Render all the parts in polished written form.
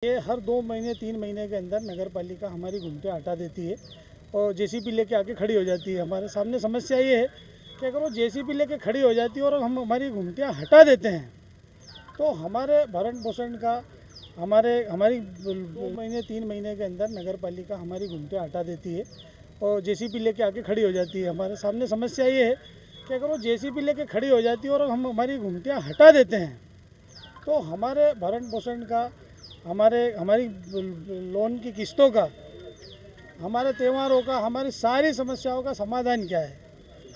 ये हर 2 महीने 3 महीने के अंदर नगर पालिका हमारी घुमटियाँ हटा देती है और जेसीबी लेके आके खड़ी हो जाती है। हमारे सामने समस्या ये है कि अगर वो जेसीबी लेके खड़ी हो जाती है और हम हमारी घुमटियाँ हटा देते हैं तो हमारे भरण पोषण का हमारी 2 महीने 3 महीने के अंदर नगर पालिका हमारी घुमटियाँ हटा देती है और जेसीबी लेके आके खड़ी हो जाती है। हमारे सामने समस्या ये है कि अगर वो जेसीबी लेके खड़ी हो जाती है और हम हमारी घुमटियाँ हटा देते हैं तो हमारे भरण पोषण का हमारी लोन की किस्तों का, हमारे त्योहारों का, हमारी सारी समस्याओं का समाधान क्या है,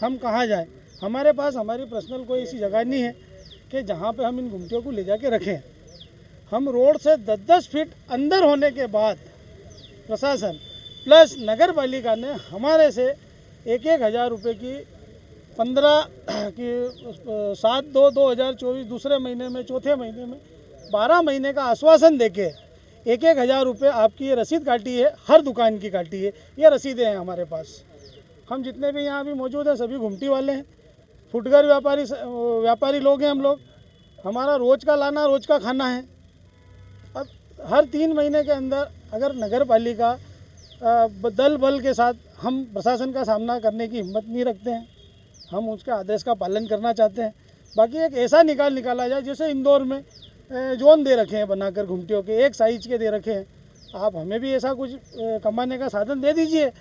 हम कहाँ जाएं। हमारे पास हमारी पर्सनल कोई ऐसी जगह नहीं है कि जहाँ पे हम इन घुमटियों को ले जाके रखें। हम रोड से 10-10 फीट अंदर होने के बाद प्रशासन प्लस नगर पालिका ने हमारे से 1-1 हज़ार रुपये की 15 की 7/2/2024 दूसरे महीने में, चौथे महीने में 12 महीने का आश्वासन देके 1-1 हज़ार रुपये आपकी ये रसीद काटी है, हर दुकान की काटी है। ये रसीदें हैं हमारे पास। हम जितने भी यहाँ भी मौजूद हैं सभी घुमटी वाले हैं, फुटकर व्यापारी लोग हैं हम लोग। हमारा रोज़ का लाना, रोज़ का खाना है। अब हर 3 महीने के अंदर अगर नगर पालिका दल बल के साथ, हम प्रशासन का सामना करने की हिम्मत नहीं रखते हैं, हम उसके आदेश का पालन करना चाहते हैं। बाकी एक ऐसा निकाला जाए जैसे इंदौर में जोन दे रखे हैं बनाकर घुमटियों के, एक साइज के दे रखे हैं। आप हमें भी ऐसा कुछ कमाने का साधन दे दीजिए।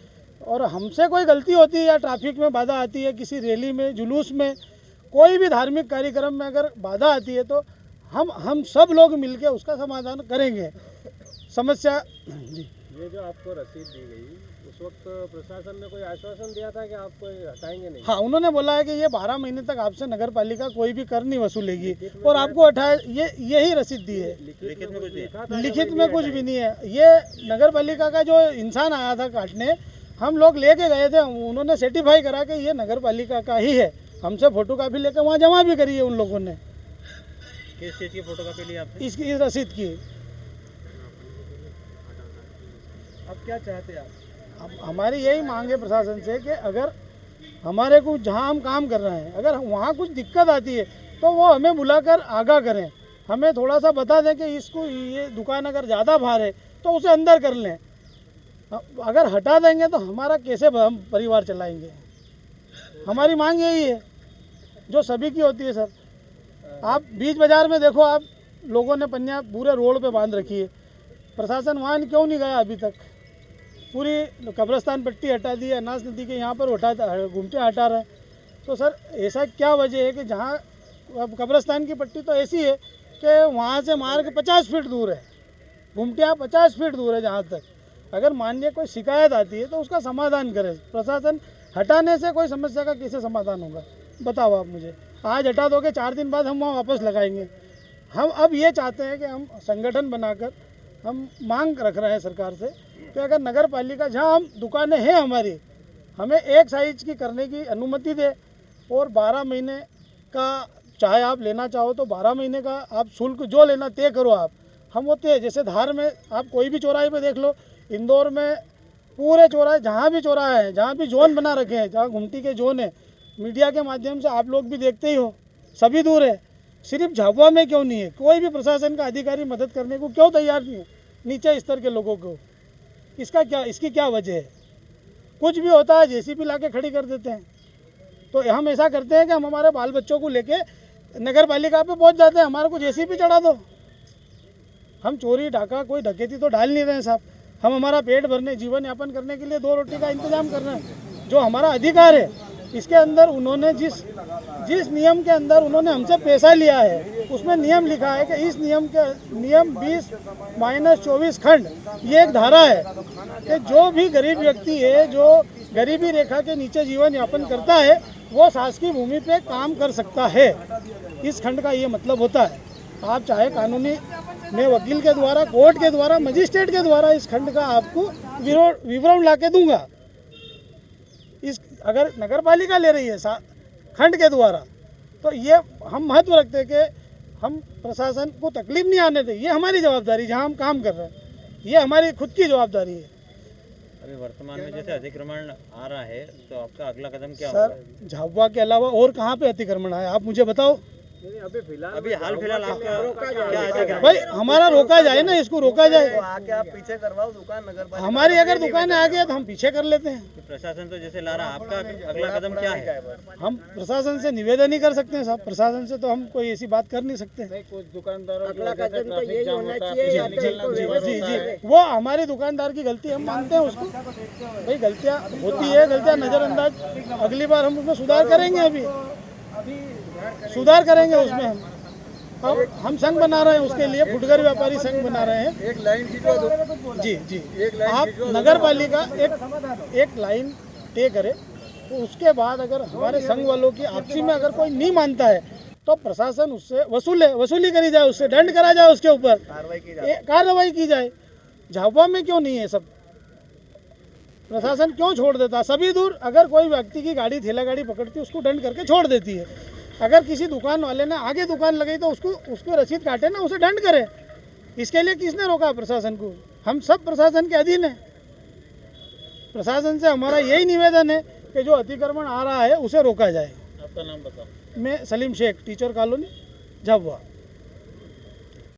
और हमसे कोई गलती होती है या ट्रैफिक में बाधा आती है, किसी रैली में, जुलूस में, कोई भी धार्मिक कार्यक्रम में अगर बाधा आती है तो हम सब लोग मिलके उसका समाधान करेंगे। समस्या जी, ये जो आपको रसीद दी गई उस वक्त प्रशासन ने कोई आश्वासन दिया था कि आपको हटाएंगे नहीं? हाँ, उन्होंने बोला है कि ये 12 महीने तक आपसे नगर पालिका कोई भी कर नहीं वसूलेगी और आपको यही रसीद दी है। लिखित में कुछ भी नहीं है। ये नगर पालिका का जो इंसान आया था काटने, हम लोग लेके गए थे, उन्होंने सर्टिफाई करा कि ये नगर पालिका का ही है। हमसे फोटो कापी लेके वहाँ जमा भी करी है उन लोगों ने। किस चीज़ की फोटो कापी ली आपने? इस रसीद की। अब क्या चाहते हैं आप? हमारी यही मांग है प्रशासन से कि अगर हमारे को जहाँ हम काम कर रहे हैं, अगर वहाँ कुछ दिक्कत आती है तो वो हमें बुलाकर आगाह करें, हमें थोड़ा सा बता दें कि इसको ये दुकान अगर ज़्यादा भार है तो उसे अंदर कर लें। अगर हटा देंगे तो हमारा कैसे हम परिवार चलाएंगे। हमारी मांग यही है जो सभी की होती है। सर, आप बीच बाज़ार में देखो, आप लोगों ने पन्नियाँ पूरे रोड पे बांध रखी है। प्रशासन वहाँ क्यों नहीं गया अभी तक? पूरी कब्रिस्तान पट्टी हटा दी है, अनास नदी के यहाँ पर घुमटियाँ हटा रहे हैं। तो सर, ऐसा क्या वजह है कि जहाँ अब कब्रिस्तान की पट्टी तो ऐसी है कि वहाँ से मार्ग 50 फीट दूर है, घुमटियाँ 50 फीट दूर है। जहाँ तक अगर माननीय कोई शिकायत आती है तो उसका समाधान करे प्रशासन। हटाने से कोई समस्या का कैसे समाधान होगा, बताओ आप मुझे। आज हटा दोगे, 4 दिन बाद हम वहाँ वापस लगाएंगे। हम अब ये चाहते हैं कि हम संगठन बनाकर हम मांग रख रहे हैं सरकार से कि अगर नगर पालिका, जहाँ हम दुकानें हैं हमारी, हमें एक साइज की करने की अनुमति दे और 12 महीने का, चाहे आप लेना चाहो तो 12 महीने का आप शुल्क जो लेना तय करो आप। हम होते हैं जैसे धार में, आप कोई भी चौराहे पे देख लो, इंदौर में पूरे चौराहे, जहाँ भी चौराहे हैं, जहाँ भी जोन बना रखे हैं, जहाँ घुमटी के जोन है, मीडिया के माध्यम से आप लोग भी देखते ही हो, सभी दूर है। सिर्फ झाबुआ में क्यों नहीं है? कोई भी प्रशासन का अधिकारी मदद करने को क्यों तैयार नहीं है नीचे स्तर के लोगों को? इसकी क्या वजह है? कुछ भी होता है जेसीबी लाके खड़ी कर देते हैं। तो हम ऐसा करते हैं कि हम हमारे बाल बच्चों को लेके नगर पालिका पे पहुंच जाते हैं, हमारे को जेसीबी चढ़ा दो। हम चोरी डाका कोई डकैती तो डाल नहीं रहे हैं साहब। हम हमारा पेट भरने, जीवन यापन करने के लिए 2 रोटी का इंतजाम कर रहे हैं, जो हमारा अधिकार है। इसके अंदर उन्होंने जिस नियम के अंदर उन्होंने हमसे पैसा लिया है, उसमें नियम लिखा है कि इस नियम 20-24 खंड, ये एक धारा है कि जो भी गरीब व्यक्ति है, जो गरीबी रेखा के नीचे जीवन यापन करता है, वो शासकीय भूमि पे काम कर सकता है। इस खंड का ये मतलब होता है। आप चाहे कानूनी में वकील के द्वारा, कोर्ट के द्वारा, मजिस्ट्रेट के द्वारा इस खंड का आपको विवरण ला के दूंगा। अगर नगर पालिका ले रही है खंड के द्वारा, तो ये हम महत्व रखते हैं कि हम प्रशासन को तकलीफ नहीं आने दें। ये हमारी जवाबदारी, जहाँ हम काम कर रहे हैं, ये हमारी खुद की जवाबदारी है। अभी वर्तमान में जैसे अतिक्रमण आ रहा है तो आपका अगला कदम क्या होगा? सर, झाबुआ के अलावा और कहाँ पे अतिक्रमण आया, आप मुझे बताओ। नहीं, अभी फिलहाल अभी हाल फिलहाल आपका क्या ऐसा क्या भाई हमारा रोका जाए ना, इसको रोका जाए। तो आके आप पीछे करवाओ दुकान नगर पालिका हमारी अगर दुकान आ गई तो हम पीछे कर लेते हैं। प्रशासन तो जैसे ला रहा है, आपका अगला कदम क्या है? हम प्रशासन से निवेदन ही कर सकते हैं साहब, प्रशासन से तो हम कोई ऐसी बात कर नहीं सकते। नहीं, कुछ दुकानदारों की अगला वजह से कदम तो ट्रैफिक यही जाम होना होता है, चाहिए या फिर तो निकलना इनको मुश्किल जी होता जी है। वो हमारे दुकानदार की गलती, हम मानते हैं उसको। भाई गलतियाँ होती है, गलतियाँ नज़रअंदाज, अगली बार हम उसमें सुधार करेंगे। अभी सुधार करेंगे उसमें हम संघ बना रहे हैं उसके लिए, फुटकर व्यापारी संघ बना रहे हैं। एक लाइन खींचवा दो। जी जी, आप नगर पालिका एक लाइन तय करे, तो उसके बाद अगर हमारे संघ वालों की आपसी में अगर कोई नहीं मानता है तो प्रशासन उससे वसूली करी जाए, उससे दंड करा जाए, उसके ऊपर कार्रवाई की जाए। झाबुआ में क्यों नहीं है सब? प्रशासन क्यों छोड़ देता? सभी दूर अगर कोई व्यक्ति की गाड़ी ठेला गाड़ी पकड़ती है उसको दंड करके छोड़ देती है। अगर किसी दुकान वाले ने आगे दुकान लगाई तो उसको रसीद काटे ना, उसे दंड करे। इसके लिए किसने रोका प्रशासन को? हम सब प्रशासन के अधीन है। प्रशासन से हमारा यही निवेदन है कि जो अतिक्रमण आ रहा है उसे रोका जाए। आपका नाम बताओ। मैं सलीम शेख, टीचर कॉलोनी, झाबुआ।